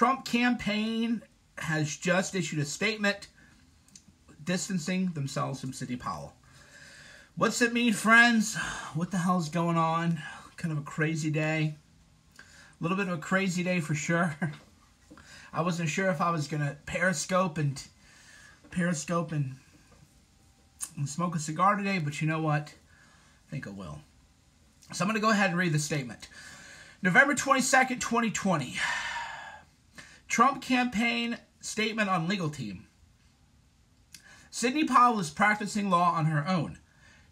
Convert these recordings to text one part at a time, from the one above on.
Trump campaign has just issued a statement distancing themselves from Sidney Powell. What's it mean, friends? What the hell's going on? Kind of a crazy day. A little bit of a crazy day for sure. I wasn't sure if I was going to periscope and smoke a cigar today, but you know what? I think I will. So I'm going to go ahead and read the statement. November 22nd, 2020. Trump campaign statement on legal team. Sidney Powell is practicing law on her own.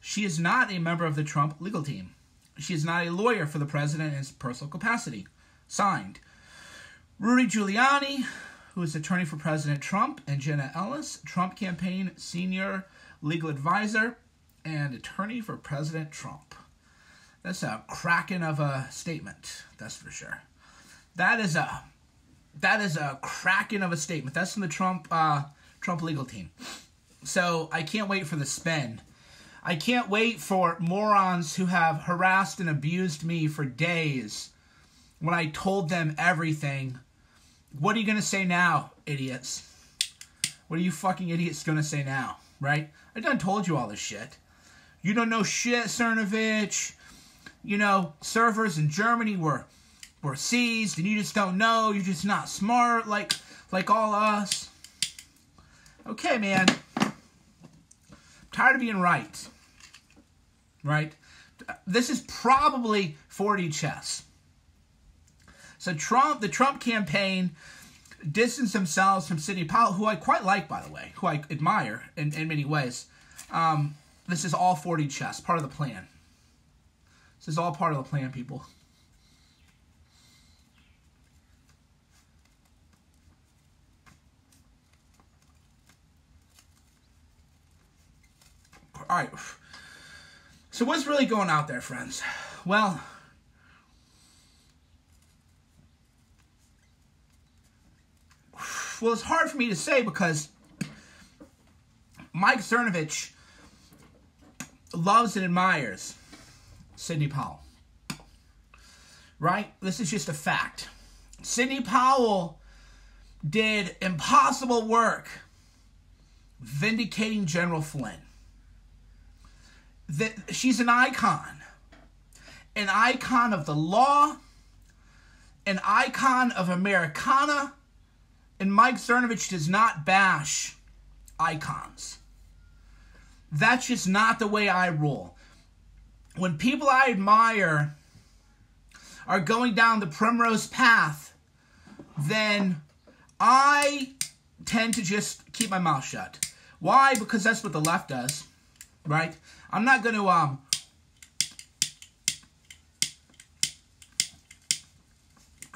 She is not a member of the Trump legal team. She is not a lawyer for the president in his personal capacity. Signed, Rudy Giuliani, who is attorney for President Trump, and Jenna Ellis, Trump campaign senior legal advisor and attorney for President Trump. That's a cracking of a statement, that's for sure. That is a cracking of a statement. That's from the Trump legal team. So I can't wait for the spin. I can't wait for morons who have harassed and abused me for days when I told them everything. What are you going to say now, idiots? What are you fucking idiots going to say now, right? I done told you all this shit. You don't know shit, Cernovich. You know, servers in Germany were seized, and you just don't know. You're just not smart like all us. Okay, man. I'm tired of being right. Right? This is probably 4D chess. So the Trump campaign distanced themselves from Sidney Powell, who I quite like, by the way, who I admire in many ways. This is all 4D chess, part of the plan. This is all part of the plan, people. All right. So what's really going out there, friends? Well, it's hard for me to say because Mike Cernovich loves and admires Sidney Powell. Right? This is just a fact. Sidney Powell did impossible work vindicating General Flynn. She's an icon of the law, an icon of Americana, and Mike Cernovich does not bash icons. That's just not the way I roll. When people I admire are going down the primrose path, then I tend to just keep my mouth shut. Why? Because that's what the left does, right? I'm not going to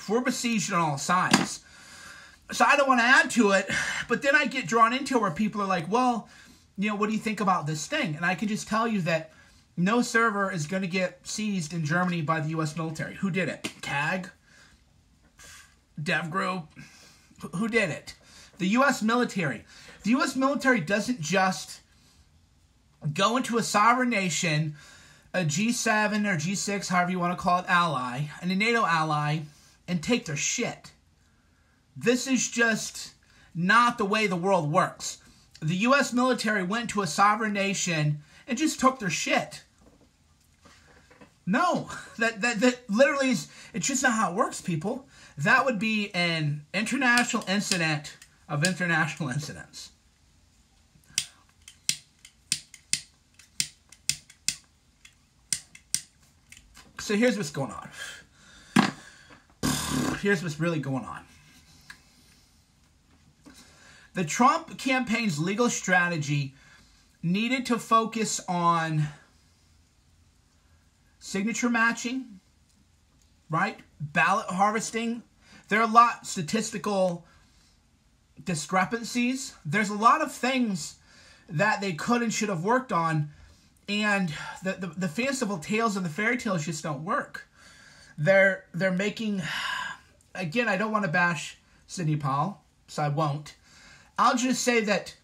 we're besieged on all sides. So I don't want to add to it, but then I get drawn into it where people are like, well, you know, what do you think about this thing? And I can just tell you that no server is going to get seized in Germany by the U.S. military. Who did it? CAG? Dev Group? Who did it? The U.S. military. The U.S. military doesn't just go into a sovereign nation, a G7 or G6, however you want to call it, ally, and a NATO ally, and take their shit. This is just not the way the world works. The U.S. military went to a sovereign nation and just took their shit. No, that literally is, it's just not how it works, people. That would be an international incident of international incidents. So here's what's going on. Here's what's really going on. The Trump campaign's legal strategy needed to focus on signature matching, right? Ballot harvesting. There are a lot of statistical discrepancies. There's a lot of things that they could and should have worked on, and the fanciful tales and the fairy tales just don't work. They're making, again, I don't want to bash Sidney Powell, so I won't. I'll just say that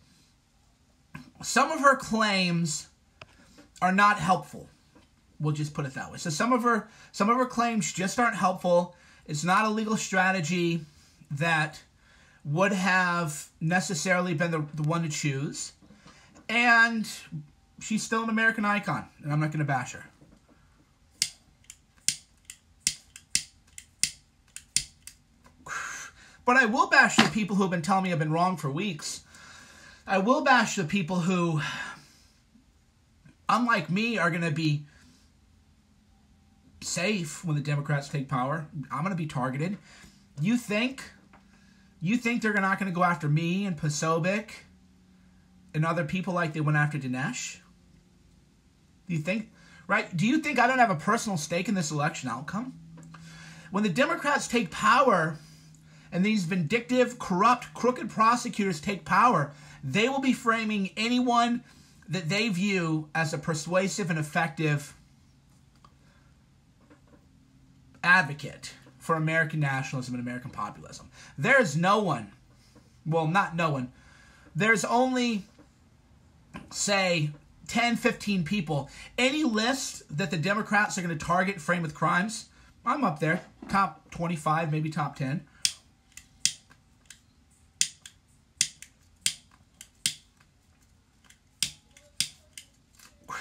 some of her claims are not helpful. We'll just put it that way. So some of her claims just aren't helpful. It's not a legal strategy. that would have necessarily been the one to choose. And she's still an American icon, and I'm not going to bash her. But I will bash the people who have been telling me I've been wrong for weeks. I will bash the people who, unlike me, are going to be safe when the Democrats take power. I'm going to be targeted. You think they're not going to go after me and Posobiec and other people like they went after Dinesh? Do you think, right? Do you think I don't have a personal stake in this election outcome? When the Democrats take power and these vindictive, corrupt, crooked prosecutors take power, they will be framing anyone that they view as a persuasive and effective advocate for American nationalism and American populism. There's no one, well, not no one, there's only, say, 10, 15 people. Any list that the Democrats are going to target and frame with crimes, I'm up there, top 25, maybe top 10.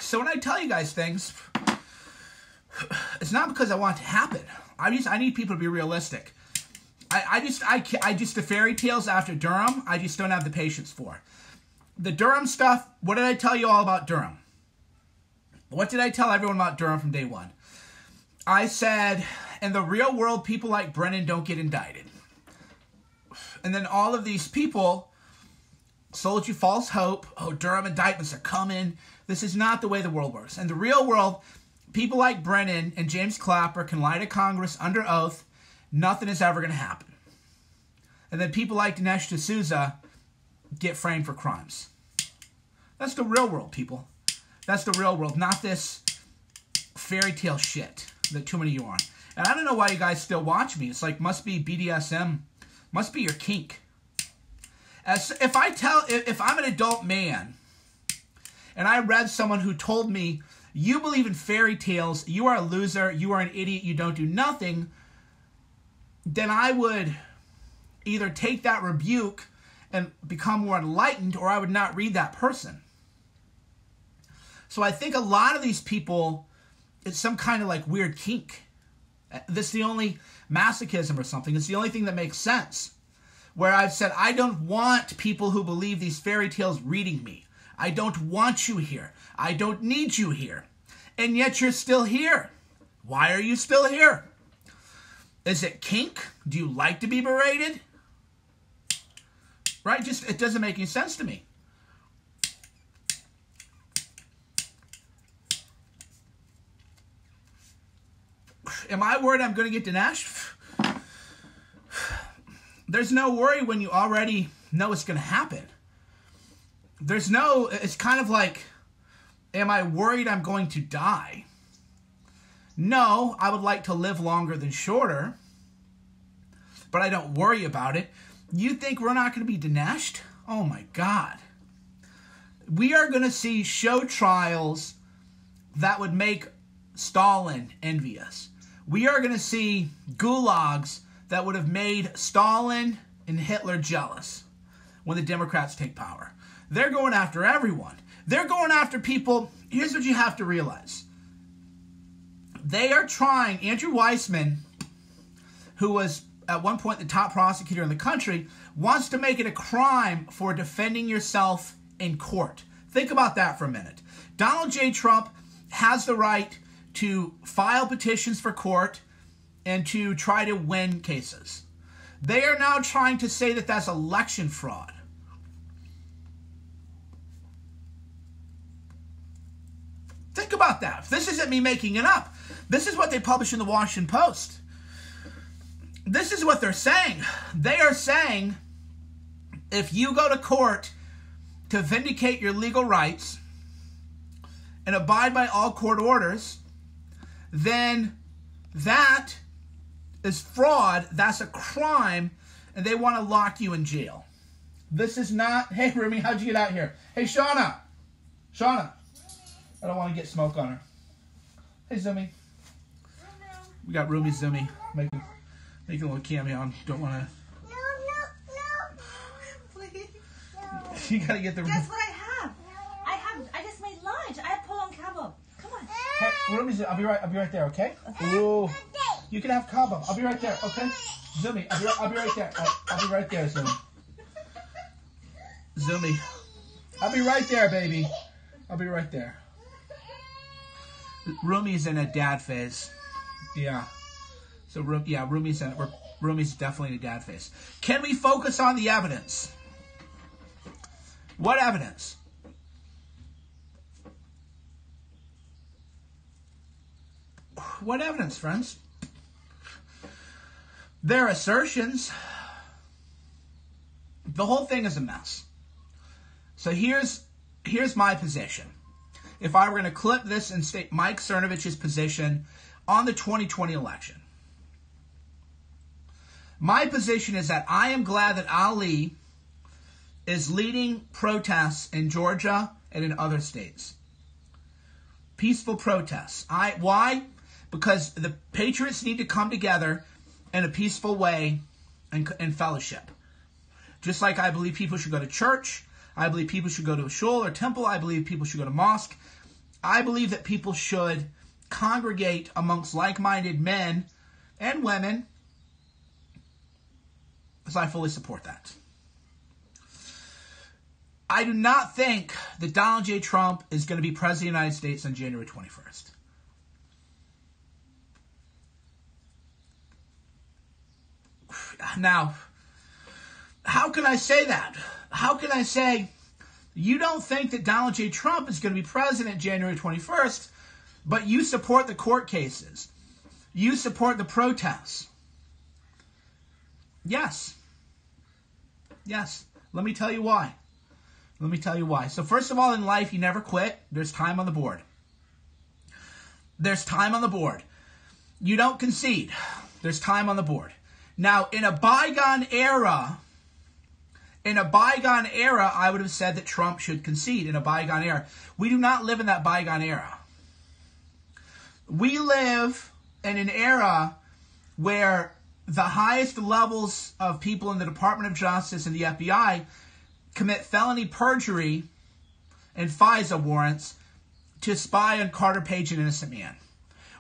So when I tell you guys things, it's not because I want it to happen. I need people to be realistic. I just the fairy tales after Durham, I just don't have the patience for. The Durham stuff, what did I tell you all about Durham? What did I tell everyone about Durham from day one? I said, in the real world, people like Brennan don't get indicted. And then all of these people sold you false hope. Oh, Durham indictments are coming. This is not the way the world works. In the real world, people like Brennan and James Clapper can lie to Congress under oath. Nothing is ever going to happen. And then people like Dinesh D'Souza get framed for crimes. That's the real world, people. That's the real world, not this fairy tale shit that too many of you are on. And I don't know why you guys still watch me. It's like, must be BDSM. Must be your kink. If I'm an adult man, and I read someone who told me, you believe in fairy tales, you are a loser, you are an idiot, you don't do nothing, then I would either take that rebuke and become more enlightened, or I would not read that person. So I think a lot of these people, it's some kind of like weird kink. This is the only masochism or something. It's the only thing that makes sense. Where I've said, I don't want people who believe these fairy tales reading me. I don't want you here. I don't need you here. And yet you're still here. Why are you still here? Is it kink? Do you like to be berated? Right? Just, it doesn't make any sense to me. Am I worried I'm going to get Dinesh? There's no worry when you already know it's going to happen. There's no, it's kind of like, am I worried I'm going to die? No, I would like to live longer than shorter, but I don't worry about it. You think we're not going to be Dineshed? Oh my God. We are going to see show trials that would make Stalin envious. We are going to see gulags that would have made Stalin and Hitler jealous when the Democrats take power. They're going after everyone. They're going after people. Here's what you have to realize. They are trying, Andrew Weissman, who was at one point the top prosecutor in the country, wants to make it a crime for defending yourself in court. Think about that for a minute. Donald J. Trump has the right to file petitions for court and to try to win cases. They are now trying to say that that's election fraud. Think about that. This isn't me making it up. This is what they publish in the Washington Post. This is what they're saying. They are saying if you go to court to vindicate your legal rights and abide by all court orders, then that is fraud. That's a crime, and they want to lock you in jail. This is not, hey, Rumi, how'd you get out here? Hey, Shauna. Shauna. I don't want to get smoke on her. Hey, Zumi. We got Rumi Zumi making a little cameo. Don't want to. You gotta get the... Guess what I have? I just made lunch. I have polong kebab. Come on. Hey, I'll be right there, okay? Ooh. You can have kebab. I'll be right there, okay? Zoomy, I'll be right there. I'll be right there, Zoomy. Zoomy. I'll be right there, baby. I'll be right there. Rumi's in a dad phase. Yeah. So, Rumi's definitely in a dad phase. Can we focus on the evidence? What evidence? What evidence, friends? Their assertions. The whole thing is a mess. So here's my position. If I were going to clip this and state Mike Cernovich's position on the 2020 election. My position is that I am glad that Ali is leading protests in Georgia and in other states. Peaceful protests. Why? Because the patriots need to come together in a peaceful way and fellowship. Just like I believe people should go to church. I believe people should go to a shul or temple. I believe people should go to mosque. I believe that people should congregate amongst like-minded men and women. So I fully support that. I do not think that Donald J. Trump is going to be president of the United States on January 21st. Now, how can I say that? How can I say you don't think that Donald J. Trump is going to be president January 21st, but you support the court cases? You support the protests? Yes. Yes. Let me tell you why. Let me tell you why. So first of all, in life, you never quit. There's time on the board. There's time on the board. You don't concede. There's time on the board. Now, in a bygone era, I would have said that Trump should concede in a bygone era. We do not live in that bygone era. We live in an era where the highest levels of people in the Department of Justice and the FBI commit felony perjury and FISA warrants to spy on Carter Page, an innocent man.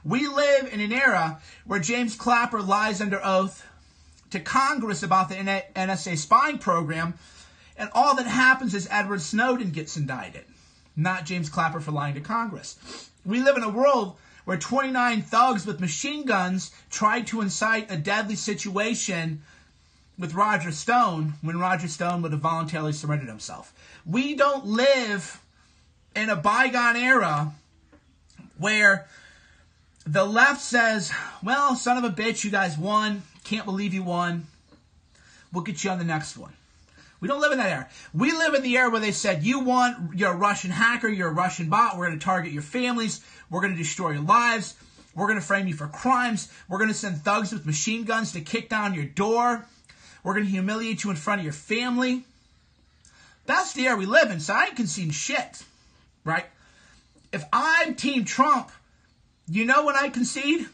We live in an era where James Clapper lies under oath to Congress about the NSA spying program, and all that happens is Edward Snowden gets indicted, not James Clapper for lying to Congress. We live in a world where 29 thugs with machine guns tried to incite a deadly situation with Roger Stone when Roger Stone would have voluntarily surrendered himself. We don't live in a bygone era where the left says, well, son of a bitch, you guys won. Can't believe you won. We'll get you on the next one. We don't live in that era. We live in the era where they said, you won, you're a Russian hacker, you're a Russian bot, we're going to target your families, we're going to destroy your lives, we're going to frame you for crimes, we're going to send thugs with machine guns to kick down your door, we're going to humiliate you in front of your family. That's the era we live in, so I ain't conceding shit, right? If I'm Team Trump, you know when I concede?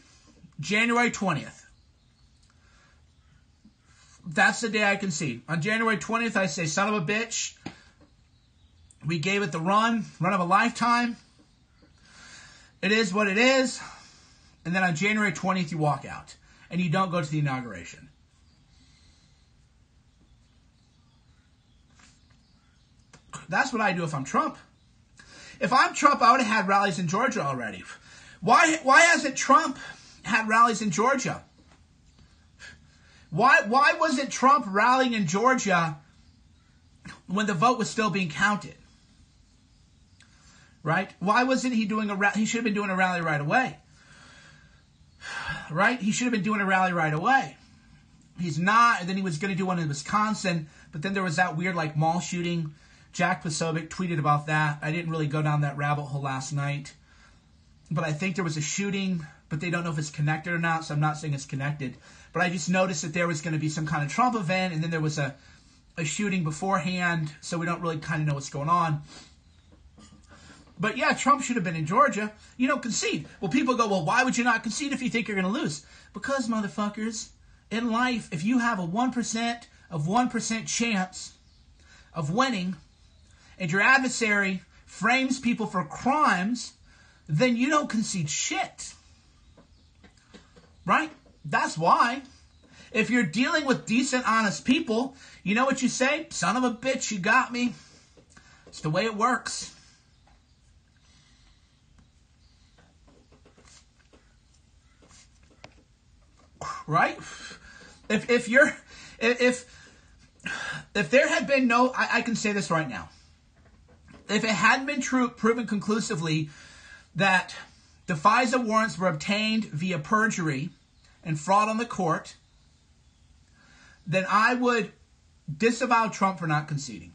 January 20th. That's the day I concede. On January 20th, I say, son of a bitch, we gave it the run of a lifetime. It is what it is. And then on January 20th, you walk out. And you don't go to the inauguration. That's what I do if I'm Trump. If I'm Trump, I would have had rallies in Georgia already. Why hasn't Trump had rallies in Georgia? Why wasn't Trump rallying in Georgia when the vote was still being counted? Right? Why wasn't he doing a rally? He should have been doing a rally right away. Right? He should have been doing a rally right away. He's not, and then he was going to do one in Wisconsin, but then there was that weird like mall shooting. Jack Posobiec tweeted about that. I didn't really go down that rabbit hole last night. But I think there was a shooting, but they don't know if it's connected or not, so I'm not saying it's connected. But I just noticed that there was going to be some kind of Trump event, and then there was a shooting beforehand, so we don't really kind of know what's going on. But yeah, Trump should have been in Georgia. You don't concede. Well, people go, well, why would you not concede if you think you're going to lose? Because, motherfuckers, in life, if you have a 1% chance of winning, and your adversary frames people for crimes, then you don't concede shit. Right? That's why. If you're dealing with decent, honest people, you know what you say? Son of a bitch, you got me. It's the way it works. Right? If there had been no, I can say this right now. If it hadn't been proven conclusively that the FISA warrants were obtained via perjury and fraud on the court, then I would disavow Trump for not conceding.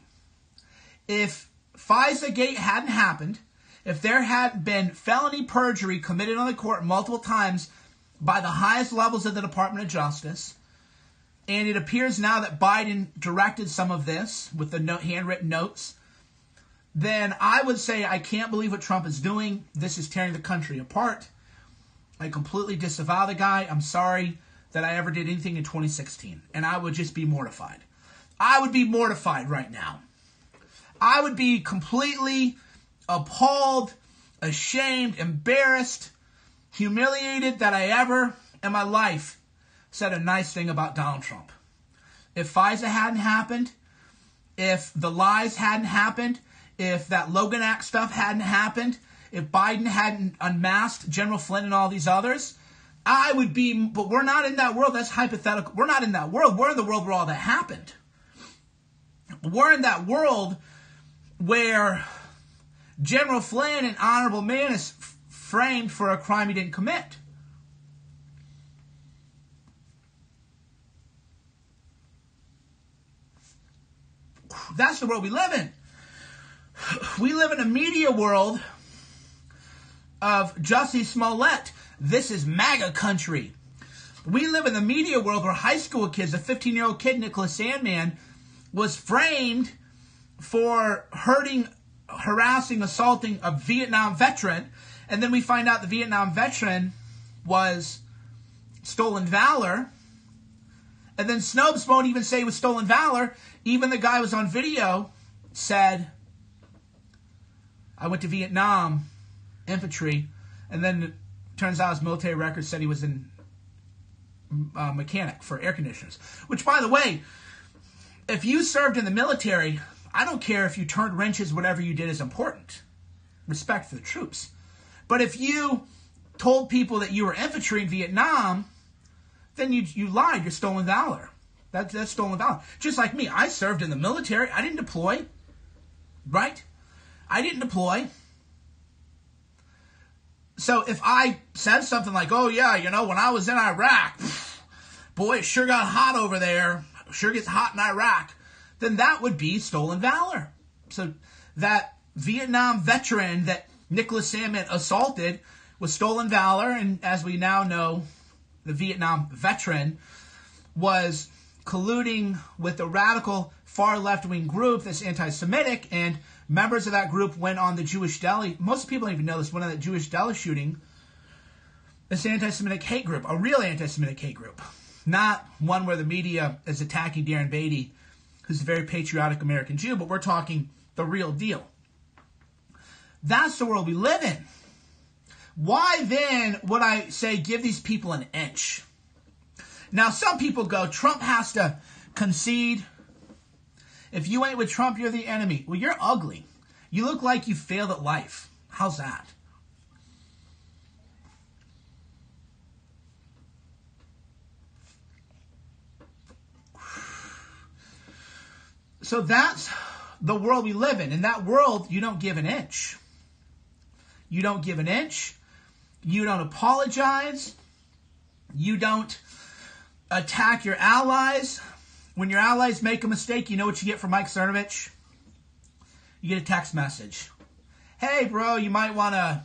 If FISA Gate hadn't happened, if there had been felony perjury committed on the court multiple times by the highest levels of the Department of Justice, and it appears now that Biden directed some of this with the handwritten notes, then I would say I can't believe what Trump is doing. This is tearing the country apart. I completely disavow the guy. I'm sorry that I ever did anything in 2016. And I would just be mortified. I would be mortified right now. I would be completely appalled, ashamed, embarrassed, humiliated that I ever in my life said a nice thing about Donald Trump. If FISA hadn't happened, if the lies hadn't happened, if that Logan Act stuff hadn't happened, if Biden hadn't unmasked General Flynn and all these others, I would be, but we're not in that world. That's hypothetical. We're not in that world. We're in the world where all that happened. We're in that world where General Flynn, an honorable man, is framed for a crime he didn't commit. That's the world we live in. We live in a media world of Jussie Smollett. This is MAGA country. We live in the media world where high school kids, a 15-year-old kid, Nicholas Sandmann, was framed for harassing, assaulting a Vietnam veteran. And then we find out the Vietnam veteran was stolen valor. And then Snopes won't even say it was stolen valor. Even the guy who was on video said, I went to Vietnam, infantry, and then it turns out his military record said he was in mechanic for air conditioners. Which, by the way, if you served in the military, I don't care if you turned wrenches, whatever you did is important. Respect for the troops. But if you told people that you were infantry in Vietnam, then you lied. You're stolen valor. That's stolen valor. Just like me. I served in the military. I didn't deploy. Right? I didn't deploy. So if I said something like, oh yeah, when I was in Iraq, boy, it sure got hot over there. It sure gets hot in Iraq. Then that would be stolen valor. So that Vietnam veteran that Nicholas Sandmann assaulted was stolen valor. And as we now know, the Vietnam veteran was colluding with a radical far left-wing group that's anti-Semitic, and members of that group went on the Jewish deli. Most people don't even know this. Went on that Jewish deli shooting. This anti-Semitic hate group, a real anti-Semitic hate group, not one where the media is attacking Darren Beatty, who's a very patriotic American Jew, but we're talking the real deal. That's the world we live in. Why then would I say give these people an inch? Now, some people go, Trump has to concede. If you ain't with Trump, you're the enemy. Well, you're ugly. You look like you failed at life. How's that? So that's the world we live in. In that world, you don't give an inch. You don't give an inch. You don't apologize. You don't attack your allies. When your allies make a mistake, you know what you get from Mike Cernovich? You get a text message. Hey, bro, you might want to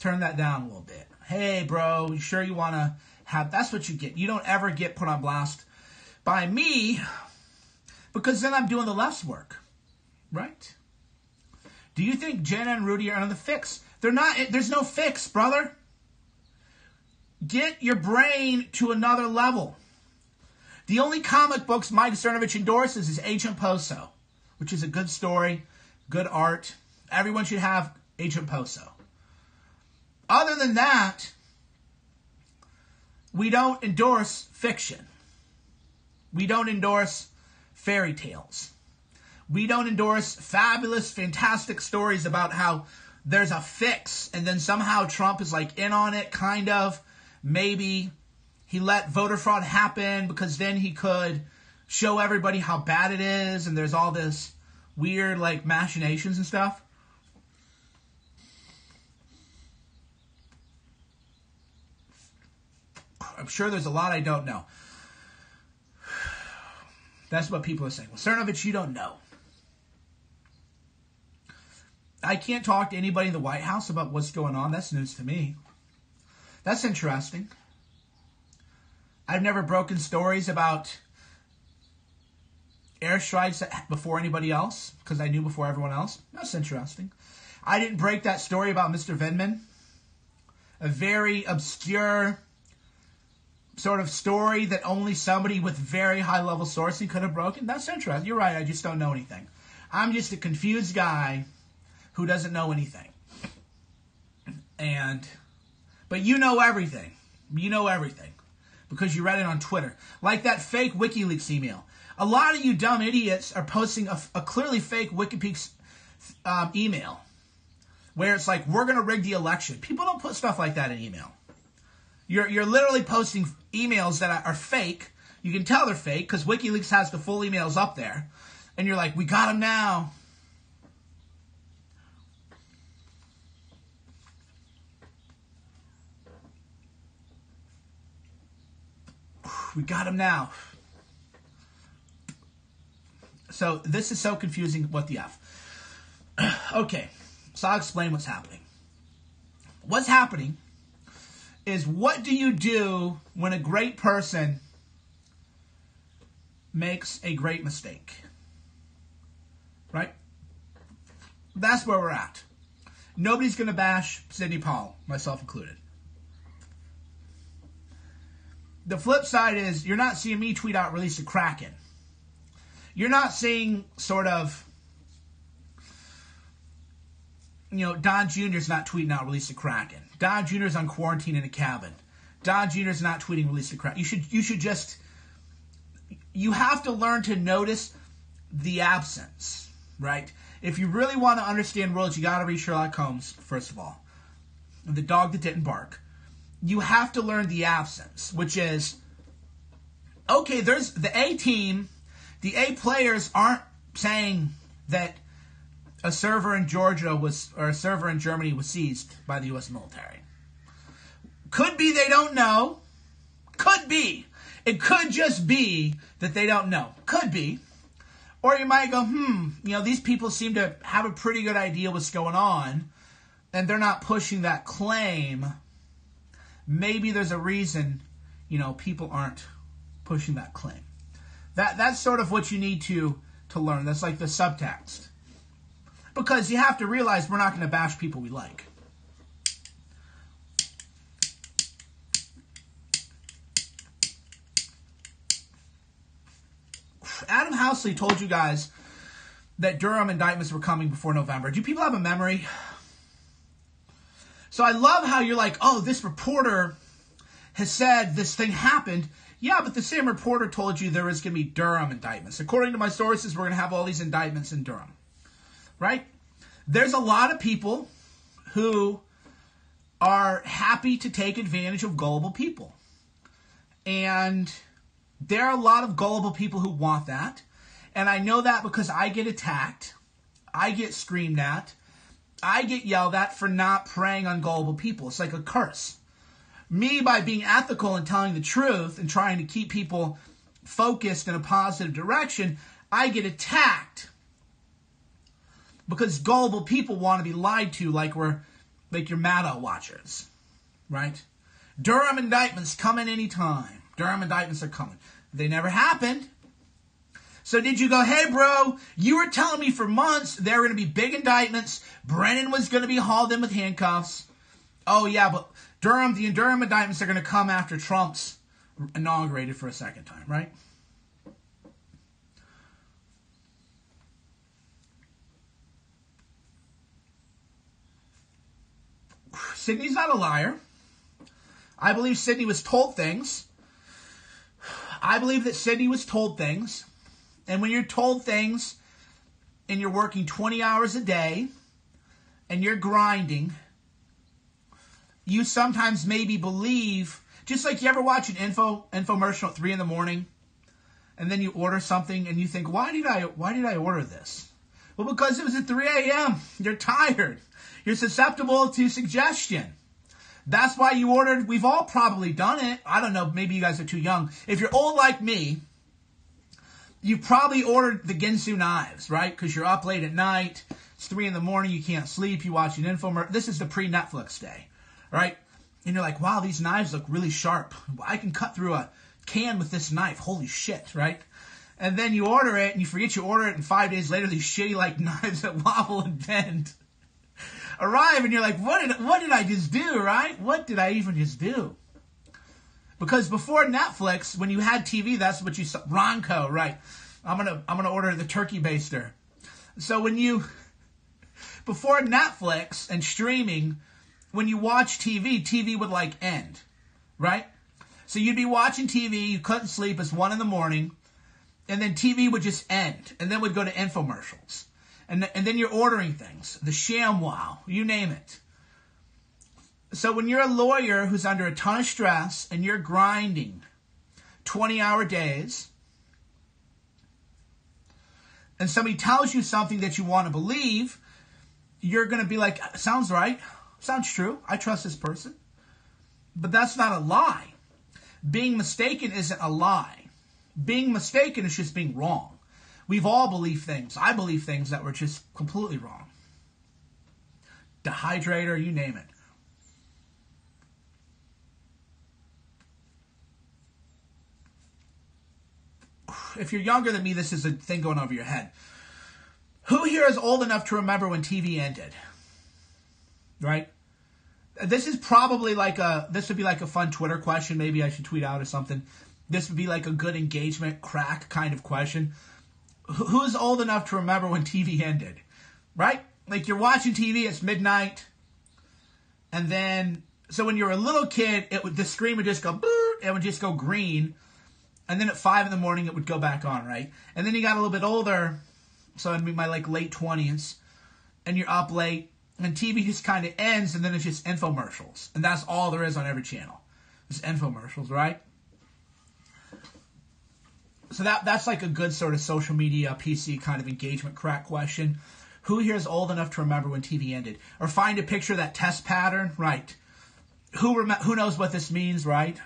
turn that down a little bit. Hey, bro, you sure you want to have... That's what you get. You don't ever get put on blast by me, because then I'm doing the left's work. Right? Do you think Jenna and Rudy are on the fix? They're not. There's no fix, brother. Get your brain to another level. The only comic books Mike Cernovich endorses is Agent Poso. which is a good story, good art. Everyone should have Agent Poso. Other than that, we don't endorse fiction. We don't endorse fairy tales. We don't endorse fabulous, fantastic stories about how there's a fix and then somehow Trump is like in on it, kind of. Maybe he let voter fraud happen because then he could show everybody how bad it is, and there's all this weird like machinations and stuff. I'm sure there's a lot I don't know. That's what people are saying. Well, Cernovich, you don't know. I can't talk to anybody in the White House about what's going on. That's news to me. That's interesting. I've never broken stories about airstrikes before anybody else because I knew before everyone else. That's interesting. I didn't break that story about Mr. Vindman. A very obscure sort of story that only somebody with very high-level sourcing could have broken. That's interesting. You're right. I just don't know anything. I'm just a confused guy who doesn't know anything. But you know everything. You know everything. Because you read it on Twitter. Like that fake WikiLeaks email. A lot of you dumb idiots are posting a clearly fake WikiLeaks email. Where it's like, we're going to rig the election. People don't put stuff like that in email. You're literally posting emails that are fake. You can tell they're fake because WikiLeaks has the full emails up there. And you're like, we got them now. We got him now. So this is so confusing. What the F? Okay, so I'll explain what's happening. What's happening is, what do you do when a great person makes a great mistake? Right? That's where we're at. Nobody's going to bash Sidney Powell, myself included. The flip side is, you're not seeing me tweet out release a Kraken. You're not seeing sort of, Don Jr.'s not tweeting out release a Kraken. Don Jr.'s on quarantine in a cabin. Don Jr.'s not tweeting release a Kraken. You have to learn to notice the absence, right? If you really want to understand worlds, you got to read Sherlock Holmes, first of all. The dog that didn't bark. You have to learn the absence, which is, okay, there's the A team, the A players aren't saying that a server in Georgia or a server in Germany was seized by the U.S. military. Could be they don't know. Could be. It could just be that they don't know. Could be. Or you might go, these people seem to have a pretty good idea what's going on, and they're not pushing that claim. Maybe there's a reason, people aren't pushing that claim. That's sort of what you need to learn. That's like the subtext. Because you have to realize we're not going to bash people we like. Adam Housley told you guys that Durham indictments were coming before November. Do people have a memory? So I love how you're like, oh, this reporter has said this thing happened. Yeah, but the same reporter told you there was going to be Durham indictments. According to my sources, we're going to have all these indictments in Durham. Right? There's a lot of people who are happy to take advantage of gullible people. And there are a lot of gullible people who want that. And I know that because I get attacked. I get screamed at. I get yelled at for not preying on gullible people. It's like a curse. Me, by being ethical and telling the truth and trying to keep people focused in a positive direction, I get attacked. Because gullible people want to be lied to like your Maddow watchers. Right? Durham indictments coming anytime. Durham indictments are coming. They never happened. So did you go, hey, bro, you were telling me for months there were going to be big indictments. Brennan was going to be hauled in with handcuffs. Oh, yeah, but the Durham indictments are going to come after Trump's inaugurated for a second time, right? Sidney's not a liar. I believe Sidney was told things. I believe that Sidney was told things. And when you're told things and you're working 20 hours a day and you're grinding, you sometimes maybe believe, just like you ever watch an infomercial at 3 in the morning and then you order something and you think, why did I order this? Well, because it was at 3 a.m. You're tired. You're susceptible to suggestion. That's why you ordered. We've all probably done it. I don't know. Maybe you guys are too young. If you're old like me, you probably ordered the Ginsu knives, right? Because you're up late at night. It's 3 in the morning. You can't sleep. You watch an infomercial. This is the pre-Netflix day, right? And you're like, wow, these knives look really sharp. I can cut through a can with this knife. Holy shit, right? And then you order it, and you forget you order it, and 5 days later, these shitty like knives that wobble and bend arrive, and you're like, what did I just do, right? What did I even just do? Because before Netflix, when you had TV, that's what you saw. Ronco, right? I'm gonna order the turkey baster. So before Netflix and streaming, when you watch TV would like end, right? So you'd be watching TV, you couldn't sleep, it's 1 in the morning, and then TV would just end, and then we'd go to infomercials. And then you're ordering things, the ShamWow, you name it. So when you're a lawyer who's under a ton of stress and you're grinding 20-hour days, and somebody tells you something that you want to believe, you're going to be like, sounds right, sounds true, I trust this person. But that's not a lie. Being mistaken isn't a lie. Being mistaken is just being wrong. We've all believed things. I believe things that were just completely wrong. Dehydrator, you name it. If you're younger than me, this is a thing going over your head. Who here is old enough to remember when TV ended? Right? This is probably this would be like a fun Twitter question. Maybe I should tweet out or something. This would be like a good engagement crack kind of question. Who's old enough to remember when TV ended? Right? Like you're watching TV, it's midnight. And then, so when you're a little kid, the screen would just go, it would just go green. And then at 5 in the morning, it would go back on, right? And then you got a little bit older, so it'd be my late 20s, and you're up late, and TV just kind of ends, and then it's just infomercials. And that's all there is on every channel. It's infomercials, right? So that's like a good sort of social media, PC kind of engagement crack question. Who here is old enough to remember when TV ended? Or find a picture of that test pattern, right? Who knows what this means, right?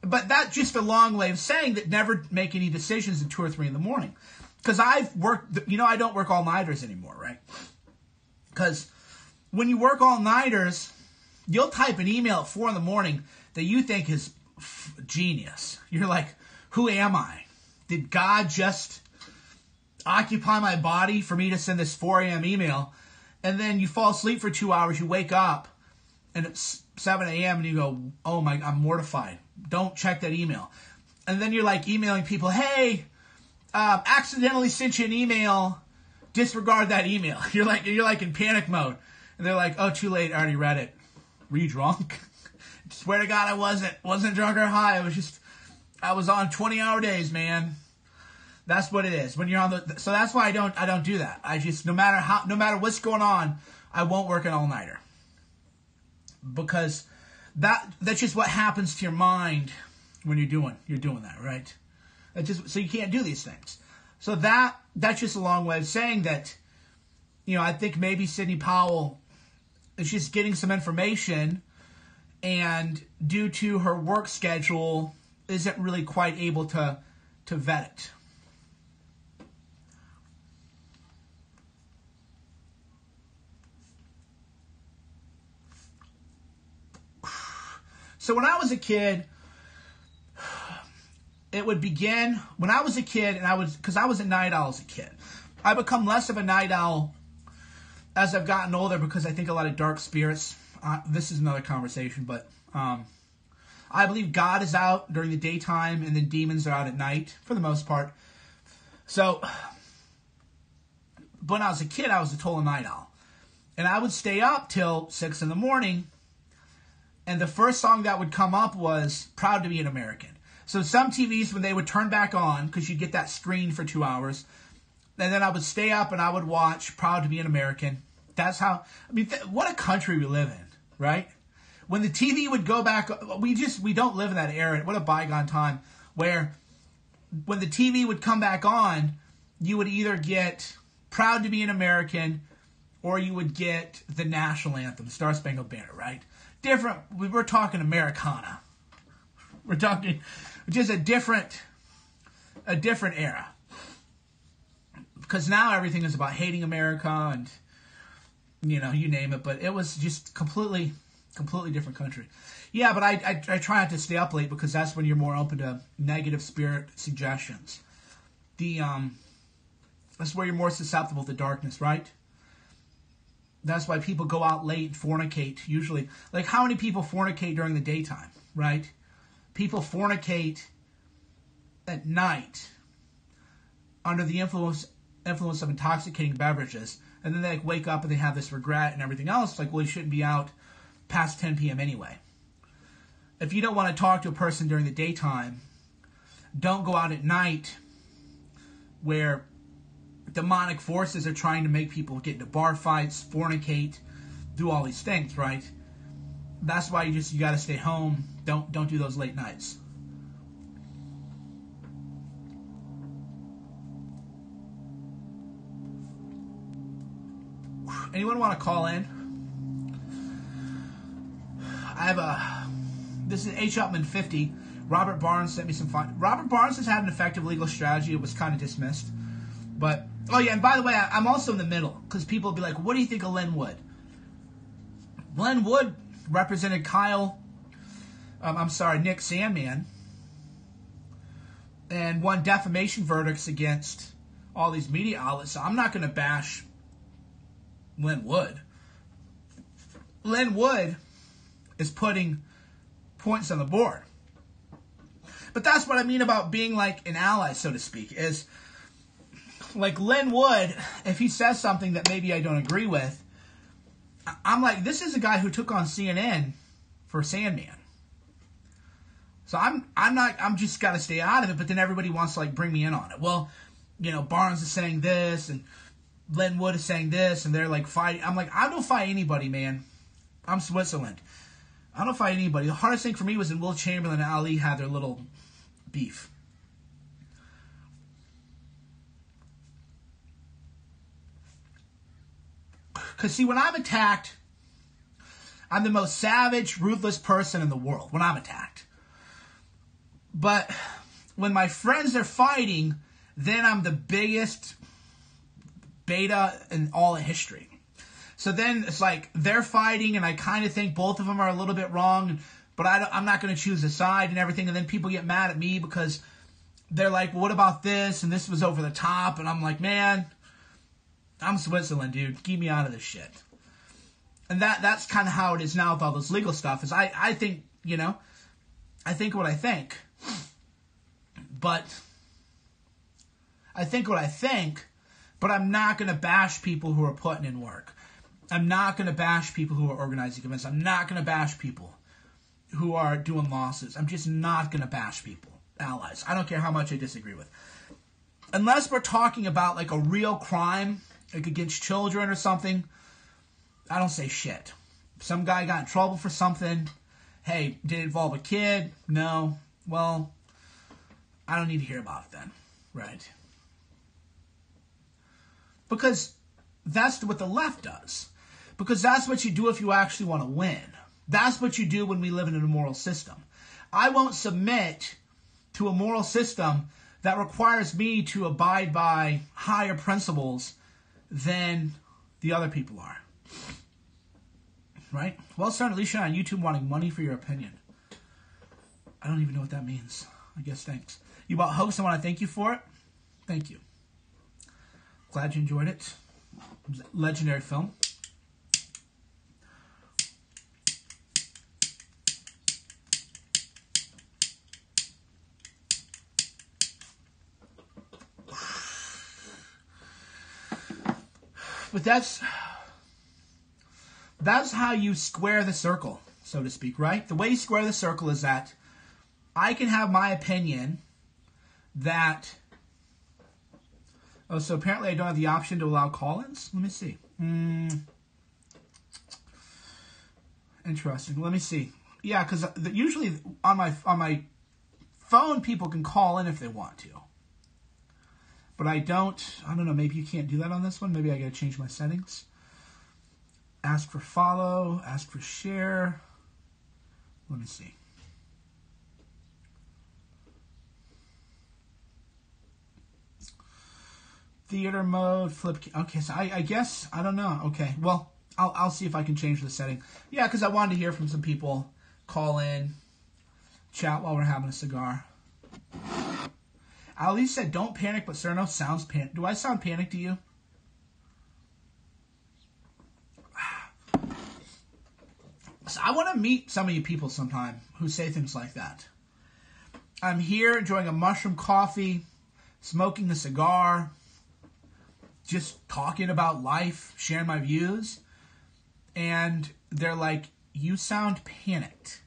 But that's just a long way of saying that never make any decisions at 2 or 3 in the morning. Because I've worked, I don't work all-nighters anymore, right? Because when you work all-nighters, you'll type an email at 4 in the morning that you think is genius. You're like, who am I? Did God just occupy my body for me to send this 4 a.m. email? And then you fall asleep for 2 hours, you wake up, and it's 7 a.m. and you go, oh my, I'm mortified. Don't check that email. And then you're like emailing people, hey, accidentally sent you an email, disregard that email. You're like in panic mode. And they're like, oh, too late, I already read it. Were you drunk? Swear to God I wasn't drunk or high. I was on 20-hour days, man. That's what it is. When you're on so that's why I don't do that. I just, no matter what's going on, I won't work an all-nighter. Because that's just what happens to your mind when you're doing that, right? So you can't do these things. So that's just a long way of saying that, I think maybe Sidney Powell is just getting some information, and due to her work schedule, isn't really quite able to vet it. So when I was a kid, it would begin, when I was a kid, because I was a night owl as a kid. I become less of a night owl as I've gotten older because I think a lot of dark spirits, this is another conversation, but I believe God is out during the daytime and then demons are out at night for the most part. So, but when I was a kid, I was a total night owl. And I would stay up till 6 in the morning. And the first song that would come up was Proud to be an American. So some TVs, when they would turn back on, because you'd get that screen for 2 hours, and then I would stay up and I would watch Proud to be an American. That's how, I mean, what a country we live in, right? When the TV would go back, we don't live in that era. What a bygone time, where when the TV would come back on, you would either get Proud to be an American, or you would get the national anthem, Star Spangled Banner, right? Different, we're talking Americana. We're talking just a different era. Because now everything is about hating America and, you know, you name it. But it was just completely different country. Yeah, but I try not to stay up late because that's when you're more open to negative spirit suggestions. That's where you're more susceptible to darkness, right? That's why people go out late and fornicate, usually. Like, how many people fornicate during the daytime, right? People fornicate at night under the influence of intoxicating beverages, and then they like wake up and they have this regret and everything else. Like, well, you shouldn't be out past 10 p.m. anyway. If you don't want to talk to a person during the daytime, don't go out at night where demonic forces are trying to make people get into bar fights, fornicate, do all these things, right? That's why you got to stay home. Don't do those late nights. Anyone want to call in? This is H. Upman 50. Robert Barnes sent me some fun. Robert Barnes has had an effective legal strategy. It was kind of dismissed. But, oh yeah, and by the way, I'm also in the middle. Because people will be like, what do you think of Len Wood? Len Wood represented Nick Sandman. And won defamation verdicts against all these media outlets. So I'm not going to bash Len Wood. Len Wood is putting points on the board. But that's what I mean about being like an ally, so to speak, is like Len Wood, if he says something that maybe I don't agree with, I'm like, this is a guy who took on CNN for Sandman. So I'm just got to stay out of it, but then everybody wants to like bring me in on it. Well, you know, Barnes is saying this and Len Wood is saying this, and they're like fighting. I'm like, I don't fight anybody, man. I'm Switzerland. I don't fight anybody. The hardest thing for me was when Will Chamberlain and Ali had their little beef. Because, see, when I'm attacked, I'm the most savage, ruthless person in the world when I'm attacked. But when my friends are fighting, then I'm the biggest beta in all of history. So then it's like they're fighting, and I kind of think both of them are a little bit wrong, but I'm not going to choose a side and everything. And then people get mad at me because they're like, well, what about this? And this was over the top. And I'm like, man, I'm Switzerland, dude. Keep me out of this shit. And that's kind of how it is now with all this legal stuff. Is I think, you know, I think what I think. But I think what I think, but I'm not going to bash people who are putting in work. I'm not going to bash people who are organizing events. I'm not going to bash people who are doing lawsuits. I'm just not going to bash people, allies. I don't care how much I disagree with. Unless we're talking about like a real crime, like against children or something, I don't say shit. If some guy got in trouble for something, hey, did it involve a kid? No. Well, I don't need to hear about it then, right? Because that's what the left does. Because that's what you do if you actually want to win. That's what you do when we live in a moral system. I won't submit to a moral system that requires me to abide by higher principles than the other people are. Right? Well, Son Alicia on YouTube wanting money for your opinion. I don't even know what that means. I guess thanks. You bought Hoaxed. I want to thank you for it. Thank you. Glad you enjoyed it. It was a legendary film. But That's how you square the circle, so to speak, right? The way you square the circle is that I can have my opinion that... Oh, so apparently I don't have the option to allow call-ins? Let me see. Interesting. Let me see. Yeah, because usually on my phone, people can call in if they want to. But I don't know, maybe you can't do that on this one. Maybe I got to change my settings. Ask for follow, ask for share. Let me see. Theater mode, flip. Okay, so I guess, I don't know. Okay, well, I'll see if I can change the setting. Yeah, because I wanted to hear from some people. Call in, chat while we're having a cigar. Ali said, don't panic, but Cerno sounds panicked. Do I sound panicked to you? So I want to meet some of you people sometime who say things like that. I'm here enjoying a mushroom coffee, smoking a cigar, just talking about life, sharing my views. And they're like, you sound panicked.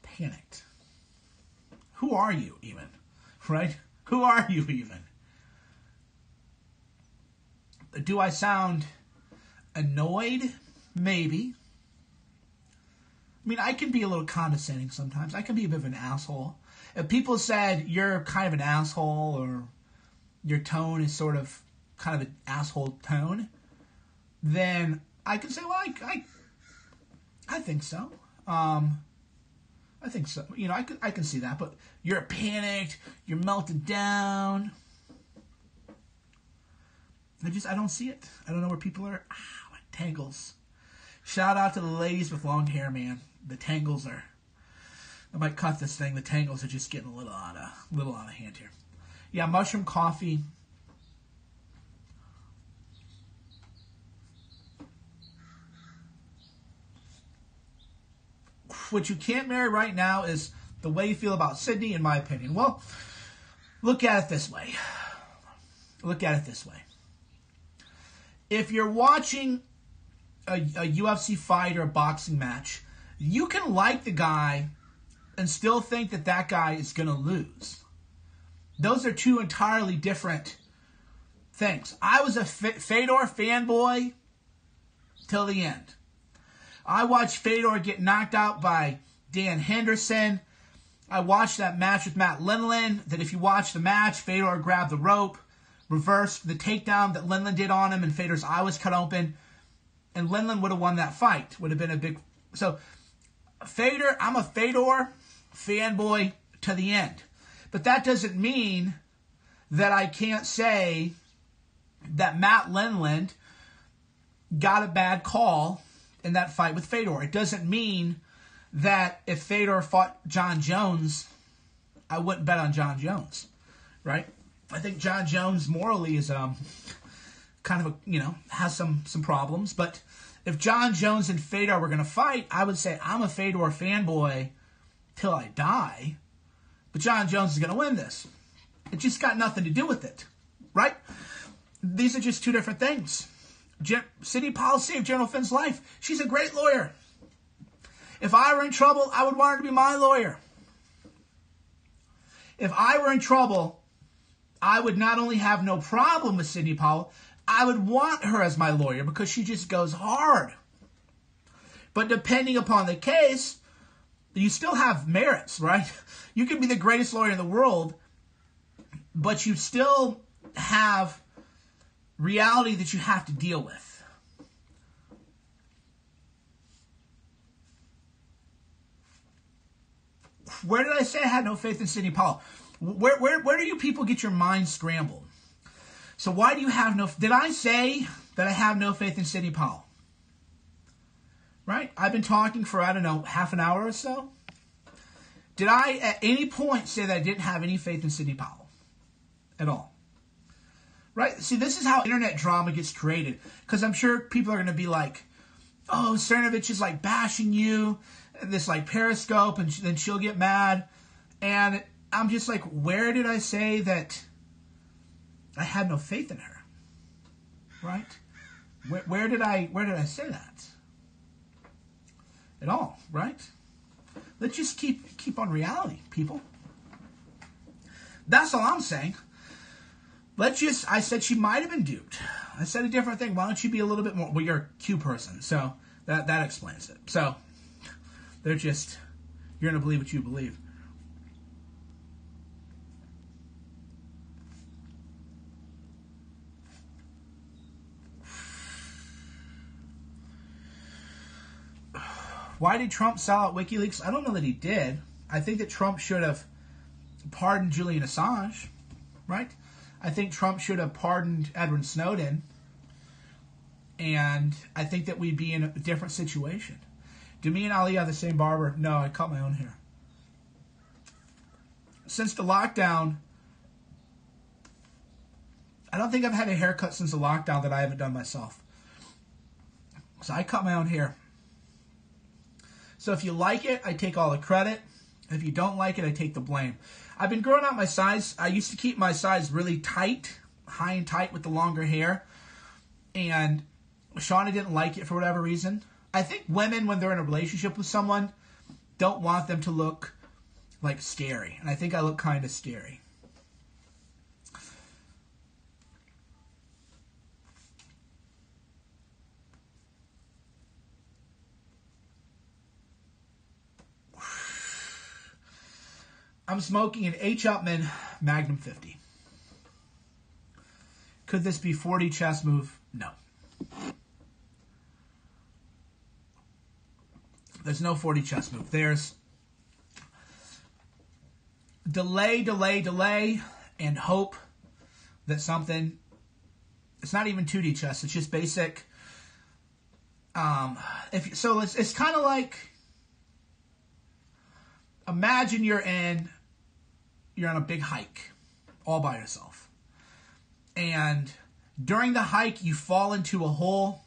Panicked. Who are you even? Right? Who are you even? Do I sound annoyed? Maybe. I mean, I can be a little condescending sometimes. I can be a bit of an asshole. If people said you're kind of an asshole or your tone is sort of kind of an asshole tone, then I can say, well, I think so. I think so. You know, I can see that. But you're panicked. You're melted down. I don't see it. I don't know where people are. My tangles. Shout out to the ladies with long hair, man. The tangles are... I might cut this thing. The tangles are just getting a little out of hand here. Yeah, mushroom coffee. What you can't marry right now is the way you feel about Sidney, in my opinion. Well, look at it this way. Look at it this way. If you're watching a UFC fight or a boxing match, you can like the guy and still think that that guy is going to lose. Those are two entirely different things. I was a Fedor fanboy till the end. I watched Fedor get knocked out by Dan Henderson. I watched that match with Matt Lindland, that if you watch the match, Fedor grabbed the rope, reversed the takedown that Lindland did on him, and Fedor's eye was cut open. And Lindland would have won that fight. Would have been a big... So, Fedor, I'm a Fedor fanboy to the end. But that doesn't mean that I can't say that Matt Lindland got a bad call in that fight with Fedor. It doesn't mean that if Fedor fought John Jones, I wouldn't bet on John Jones, right? I think John Jones morally is kind of has some problems. But if John Jones and Fedor were going to fight, I would say I'm a Fedor fanboy till I die. But John Jones is going to win this. It just got nothing to do with it, right? These are just two different things. Sidney Powell saved General Finn's life. She's a great lawyer. If I were in trouble, I would want her to be my lawyer. If I were in trouble, I would not only have no problem with Sidney Powell, I would want her as my lawyer because she just goes hard. But depending upon the case, you still have merits, right? You can be the greatest lawyer in the world, but you still have reality that you have to deal with. Where did I say I had no faith in Sidney Powell? Where do you people get your minds scrambled? So why do you have no... Did I say that I have no faith in Sidney Powell? Right? I've been talking for, I don't know, half an hour or so. Did I at any point say that I didn't have any faith in Sidney Powell? At all. Right? See, this is how internet drama gets created. Because I'm sure people are going to be like, oh, Cernovich is like bashing you, this like periscope, and then she'll get mad. And I'm just like, where did I say that I had no faith in her? Right? Where did I say that? At all, right? Let's just keep on reality, people. That's all I'm saying. I said she might have been duped. I said a different thing. Why don't you be a little bit more, well, you're a Q person, so that explains it. So, you're going to believe what you believe. Why did Trump sell out WikiLeaks? I don't know that he did. I think that Trump should have pardoned Julian Assange, right? I think Trump should have pardoned Edward Snowden. And I think that we'd be in a different situation. Do me and Ali have the same barber? No, I cut my own hair. Since the lockdown, I don't think I've had a haircut since the lockdown that I haven't done myself. So I cut my own hair. So if you like it, I take all the credit. If you don't like it, I take the blame. I've been growing out my sides. I used to keep my sides really tight, high and tight with the longer hair. And Shauna didn't like it for whatever reason. I think women, when they're in a relationship with someone, don't want them to look like scary. And I think I look kind of scary. I'm smoking an H. Upmann Magnum 50. Could this be 40 chess move? No. There's no 40 chess move. There's delay, and hope that something... It's not even 2D chess. It's just basic... It's kind of like... Imagine you're on a big hike all by yourself. And during the hike, you fall into a hole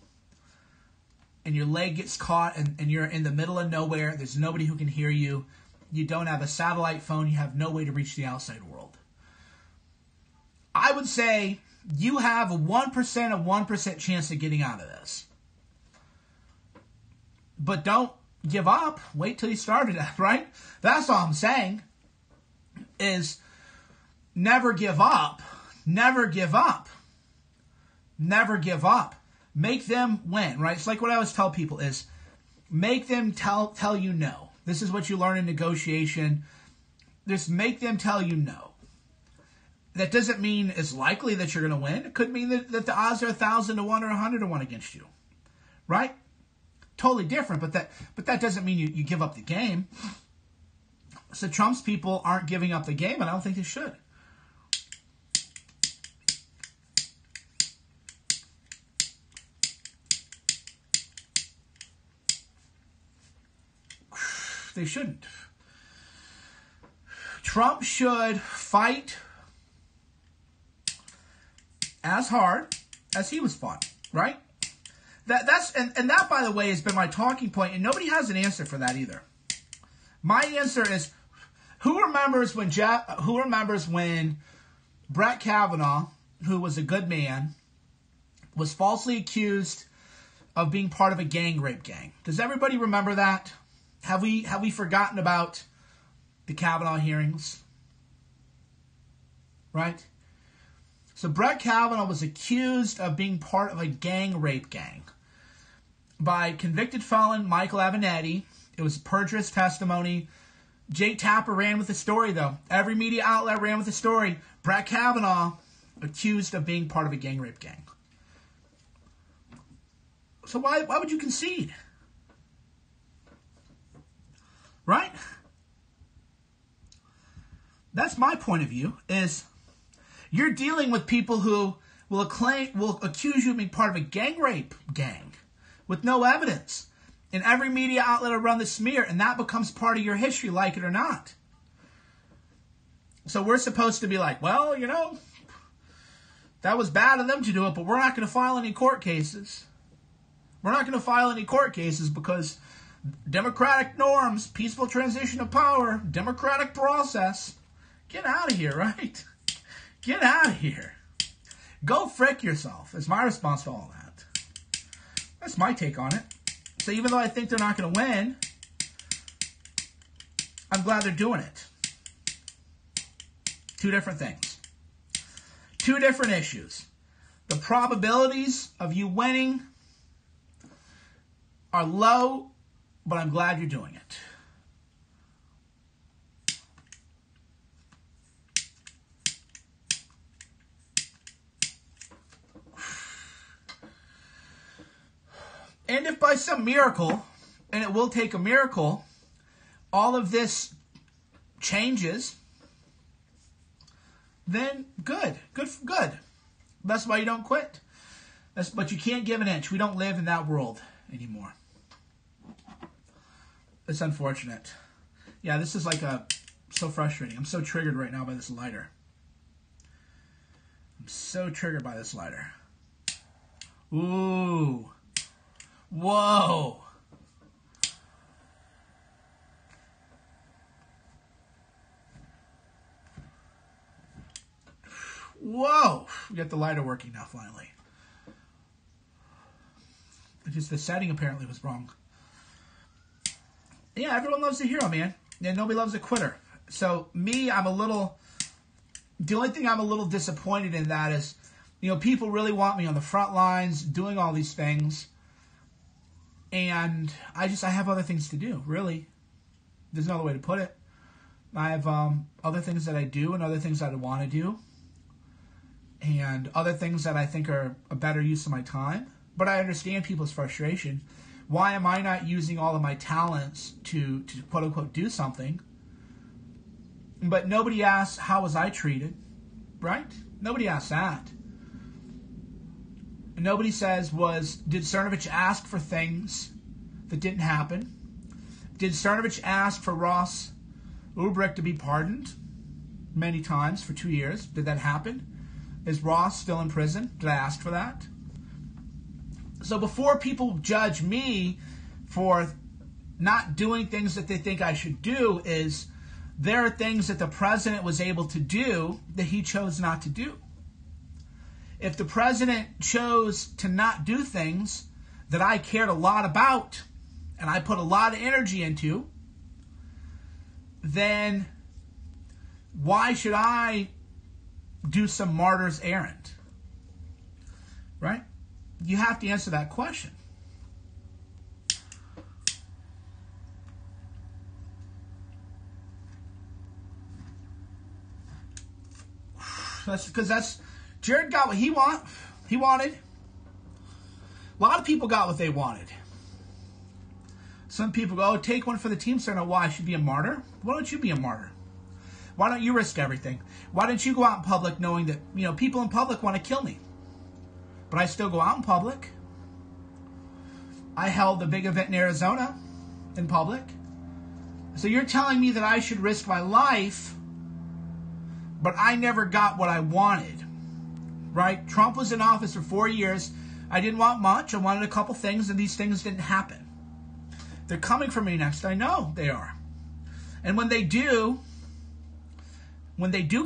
and your leg gets caught and you're in the middle of nowhere. There's nobody who can hear you. You don't have a satellite phone. You have no way to reach the outside world. I would say you have a 1% chance of getting out of this. But don't give up. Wait till you started it, right? That's all I'm saying. Is never give up. Never give up. Never give up. Make them win, right? It's like what I always tell people is make them tell you no. This is what you learn in negotiation. Just make them tell you no. That doesn't mean it's likely that you're going to win. It could mean that the odds are 1,000 to 1 or 100 to 1 against you, right? Totally different, but that doesn't mean you give up the game. So Trump's people aren't giving up the game, and I don't think they should. They shouldn't. Trump should fight as hard as he was fought, right? That, by the way, has been my talking point, and nobody has an answer for that either. My answer is, who remembers when Brett Kavanaugh, who was a good man, was falsely accused of being part of a gang rape gang? Does everybody remember that? Have we forgotten about the Kavanaugh hearings? Right? So Brett Kavanaugh was accused of being part of a gang rape gang by convicted felon Michael Avenatti. It was perjurious testimony. Jake Tapper ran with the story, though. Every media outlet ran with the story. Brett Kavanaugh accused of being part of a gang rape gang. So why would you concede? Right? That's my point of view, is you're dealing with people who will accuse you of being part of a gang rape gang with no evidence. And every media outlet will run the smear, and that becomes part of your history, like it or not. So we're supposed to be like, well, that was bad of them to do it, but we're not going to file any court cases. We're not going to file any court cases because democratic norms, peaceful transition of power, democratic process. Get out of here, right? Get out of here. Go frick yourself is my response to all that. That's my take on it. So even though I think they're not going to win, I'm glad they're doing it. Two different things. Two different issues. The probabilities of you winning are low, but I'm glad you're doing it. And if by some miracle, and it will take a miracle, all of this changes, then good. That's why you don't quit. But you can't give an inch. We don't live in that world anymore. It's unfortunate. Yeah, this is like so frustrating. I'm so triggered right now by this lighter. I'm so triggered by this lighter. Ooh. Whoa. Whoa. We got the lighter working now, finally. Just the setting apparently was wrong. Yeah, everyone loves a hero, man. And nobody loves a quitter. So me, the only thing I'm a little disappointed in that is, people really want me on the front lines doing all these things. And I have other things to do, really. There's no other way to put it. I have other things that I do and other things that I want to do. And other things that I think are a better use of my time. But I understand people's frustration. Why am I not using all of my talents to quote-unquote do something? But nobody asks, how was I treated? Right? Nobody asks that. Nobody says, did Cernovich ask for things that didn't happen? Did Cernovich ask for Ross Ulbricht to be pardoned many times for 2 years? Did that happen? Is Ross still in prison? Did I ask for that? So before people judge me for not doing things that they think I should do, there are things that the president was able to do that he chose not to do. If the president chose to not do things that I cared a lot about and I put a lot of energy into, then why should I do some martyr's errand? Right? You have to answer that question. Jared got what he wanted. A lot of people got what they wanted. Some people go, take one for the team, sir. No, why? I should be a martyr? Why don't you be a martyr? Why don't you risk everything? Why don't you go out in public knowing that, people in public want to kill me? But I still go out in public. I held the big event in Arizona in public. So you're telling me that I should risk my life, but I never got what I wanted. Right? Trump was in office for 4 years. I didn't want much. I wanted a couple things, and these things didn't happen. They're coming for me next. I know they are. And when they do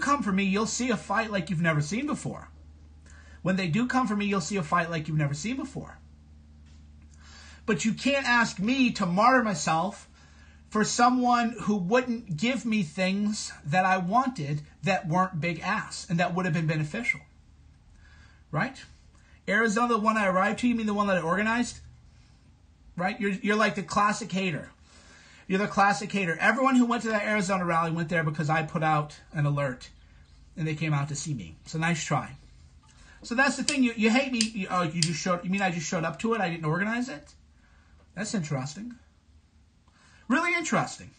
come for me, you'll see a fight like you've never seen before. When they do come for me, you'll see a fight like you've never seen before. But you can't ask me to martyr myself for someone who wouldn't give me things that I wanted that weren't big ass and that would have been beneficial. Right? Arizona, the one I arrived to, you mean the one that I organized? Right? You're like the classic hater. You're the classic hater. Everyone who went to that Arizona rally went there because I put out an alert and they came out to see me. So nice try. So that's the thing. You hate me. You mean I just showed up to it? I didn't organize it? That's interesting. Really interesting.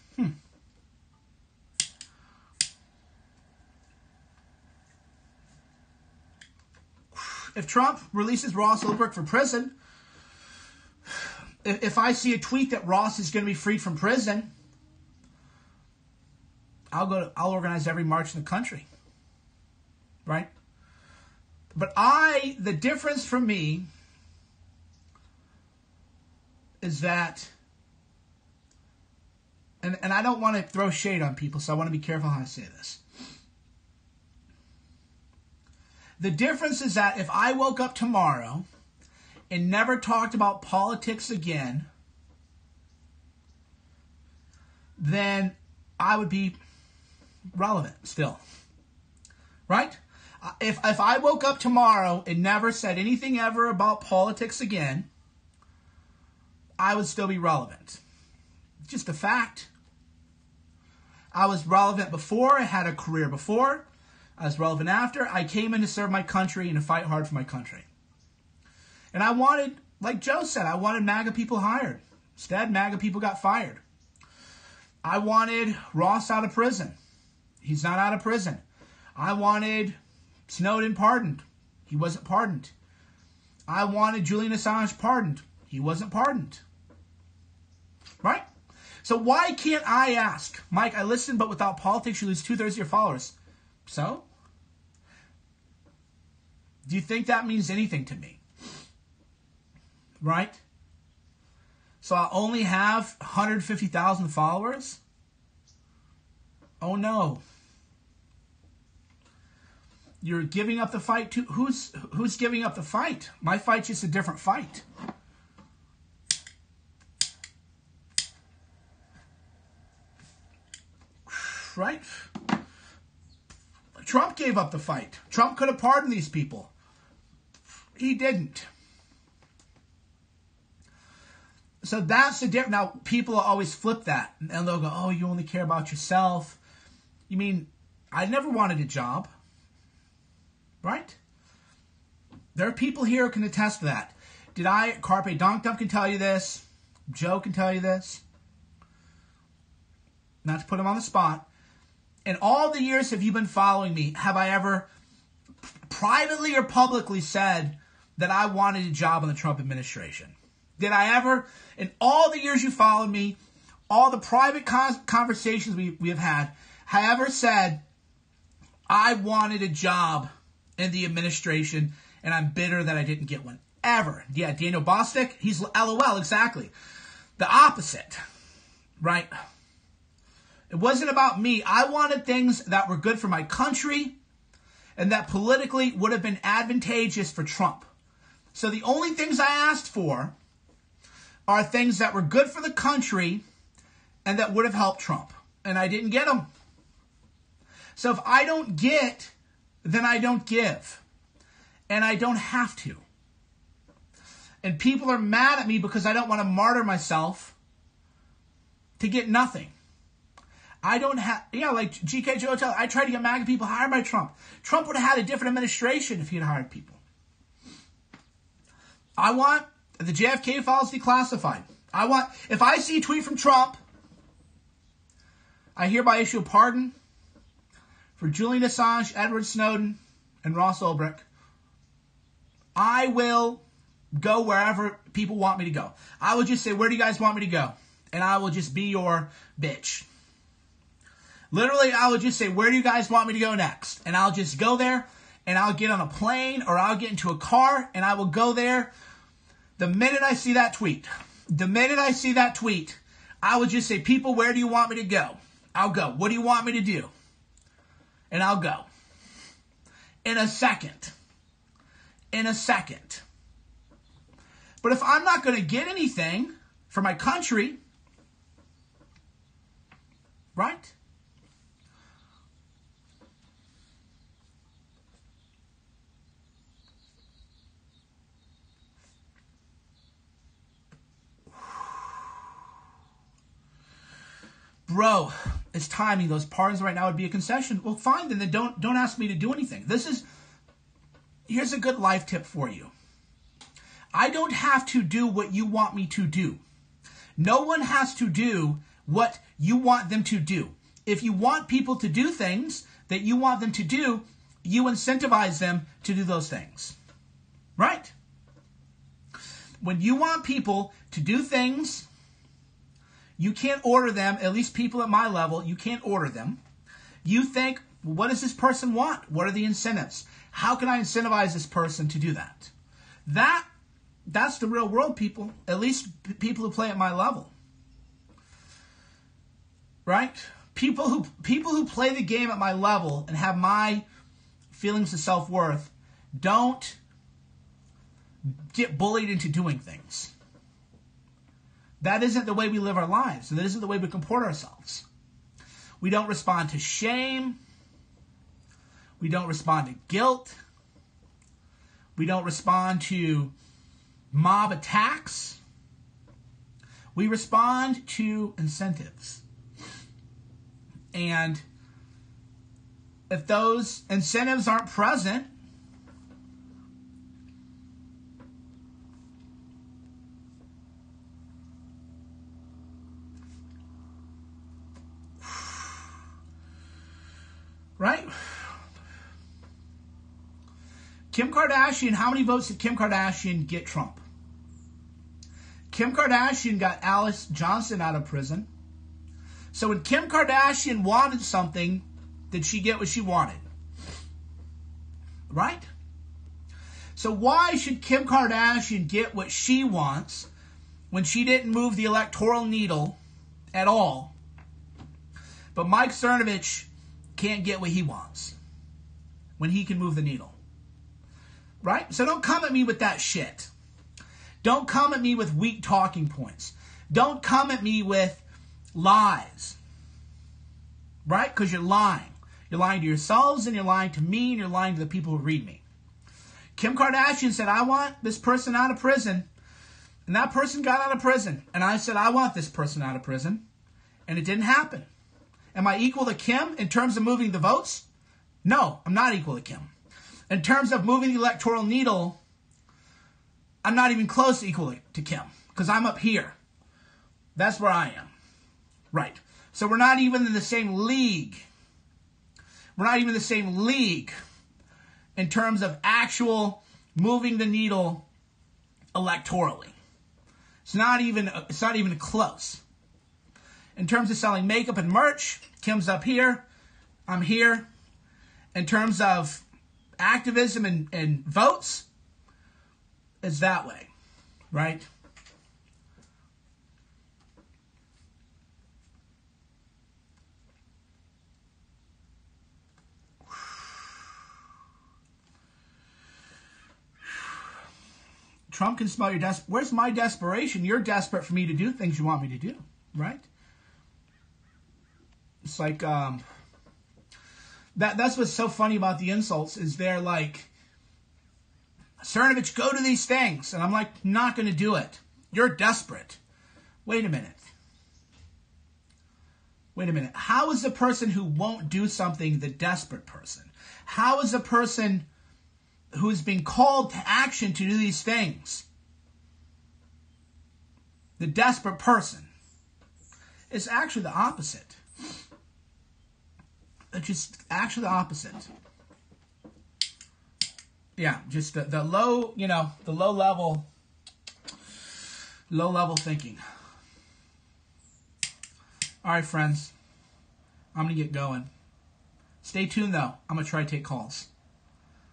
If Trump releases Ross Ulbricht for prison, if I see a tweet that Ross is going to be freed from prison, I'll organize every march in the country. Right? But the difference for me is that, and I don't want to throw shade on people, so I want to be careful how I say this. The difference is that if I woke up tomorrow and never talked about politics again, then I would be relevant still. Right? If I woke up tomorrow and never said anything ever about politics again, I would still be relevant. It's just a fact. I was relevant before. I had a career before. I was relevant after. I came in to serve my country and to fight hard for my country. And I wanted, like Joe said, I wanted MAGA people hired. Instead, MAGA people got fired. I wanted Ross out of prison. He's not out of prison. I wanted Snowden pardoned. He wasn't pardoned. I wanted Julian Assange pardoned. He wasn't pardoned. Right? So why can't I ask, Mike, I listen, but without politics, you lose 2/3 of your followers. So? Do you think that means anything to me? Right? So I only have 150,000 followers? Oh no. You're giving up the fight too? Who's giving up the fight? My fight's just a different fight. Right? Trump gave up the fight. Trump could have pardoned these people. He didn't. So that's the difference. Now, people always flip that. And they'll go, oh, you only care about yourself. You mean, I never wanted a job. Right? There are people here who can attest to that. Carpe Donktum can tell you this. Joe can tell you this. Not to put him on the spot. In all the years have you been following me, have I ever privately or publicly said that I wanted a job in the Trump administration? Did I ever, in all the years you followed me, all the private conversations we have had, have I ever said, I wanted a job in the administration and I'm bitter that I didn't get one? Ever. Yeah, Daniel Bostic, he's LOL, exactly. The opposite. Right? It wasn't about me. I wanted things that were good for my country and that politically would have been advantageous for Trump. So the only things I asked for are things that were good for the country and that would have helped Trump. And I didn't get them. So if I don't get, then I don't give. And I don't have to. And people are mad at me because I don't want to martyr myself to get nothing. I don't have, like GK Joe, I tried to get MAGA people hired by Trump. Trump would have had a different administration if he had hired people. I want the JFK files declassified. If I see a tweet from Trump, I hereby issue a pardon for Julian Assange, Edward Snowden, and Ross Ulbricht. I will go wherever people want me to go. I will just say, where do you guys want me to go? And I will just be your bitch. Literally, I would just say, where do you guys want me to go next? And I'll just go there, and I'll get on a plane, or I'll get into a car, and I will go there. The minute I see that tweet, I would just say, people, where do you want me to go? I'll go. What do you want me to do? And I'll go. In a second. But if I'm not going to get anything for my country, right? Bro, it's timing. Those pardons right now would be a concession. Well, fine, then don't ask me to do anything. Here's a good life tip for you. I don't have to do what you want me to do. No one has to do what you want them to do. If you want people to do things that you want them to do, you incentivize them to do those things. Right? When you want people to do things, you can't order them, at least people at my level, you can't order them. You think, well, what does this person want? What are the incentives? How can I incentivize this person to do that? That's the real world, people. At least people who play at my level. Right? People who play the game at my level and have my feelings of self-worth don't get bullied into doing things. That isn't the way we live our lives. That isn't the way we comport ourselves. We don't respond to shame. We don't respond to guilt. We don't respond to mob attacks. We respond to incentives. And if those incentives aren't present, right? Kim Kardashian, how many votes did Kim Kardashian get Trump? Kim Kardashian got Alice Johnson out of prison. So when Kim Kardashian wanted something, did she get what she wanted? Right? So why should Kim Kardashian get what she wants when she didn't move the electoral needle at all? But Mike Cernovich can't get what he wants when he can move the needle. Right? So don't come at me with that shit. Don't come at me with weak talking points. Don't come at me with lies. Right? Because you're lying. You're lying to yourselves, and you're lying to me, and you're lying to the people who read me. Kim Kardashian said, I want this person out of prison. And that person got out of prison. And I said, I want this person out of prison. And it didn't happen. Am I equal to Kim in terms of moving the votes? No, I'm not equal to Kim. In terms of moving the electoral needle, I'm not even close to equal to Kim. Because I'm up here. That's where I am. Right. So we're not even in the same league. We're not even in the same league in terms of actual moving the needle electorally. It's not even close. In terms of selling makeup and merch, Kim's up here. I'm here. In terms of activism and votes, it's that way. Right? Trump can smell your where's my desperation? You're desperate for me to do things you want me to do, right? It's like that's what's so funny about the insults is they're like, Cernovich, go to these things, and I'm like, not going to do it. You're desperate. Wait a minute. Wait a minute. How is the person who won't do something the desperate person? How is the person who's being called to action to do these things the desperate person? It's actually the opposite. It's just actually the opposite. Yeah, just the low, the low level thinking. All right, friends. I'm going to get going. Stay tuned, though. I'm going to try to take calls.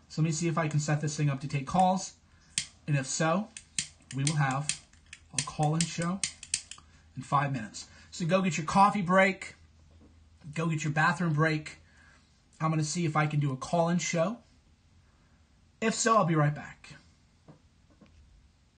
So let me see if I can set this thing up to take calls. And if so, we will have a call-in show in 5 minutes. So go get your coffee break. Go get your bathroom break. I'm going to see if I can do a call-in show. If so, I'll be right back.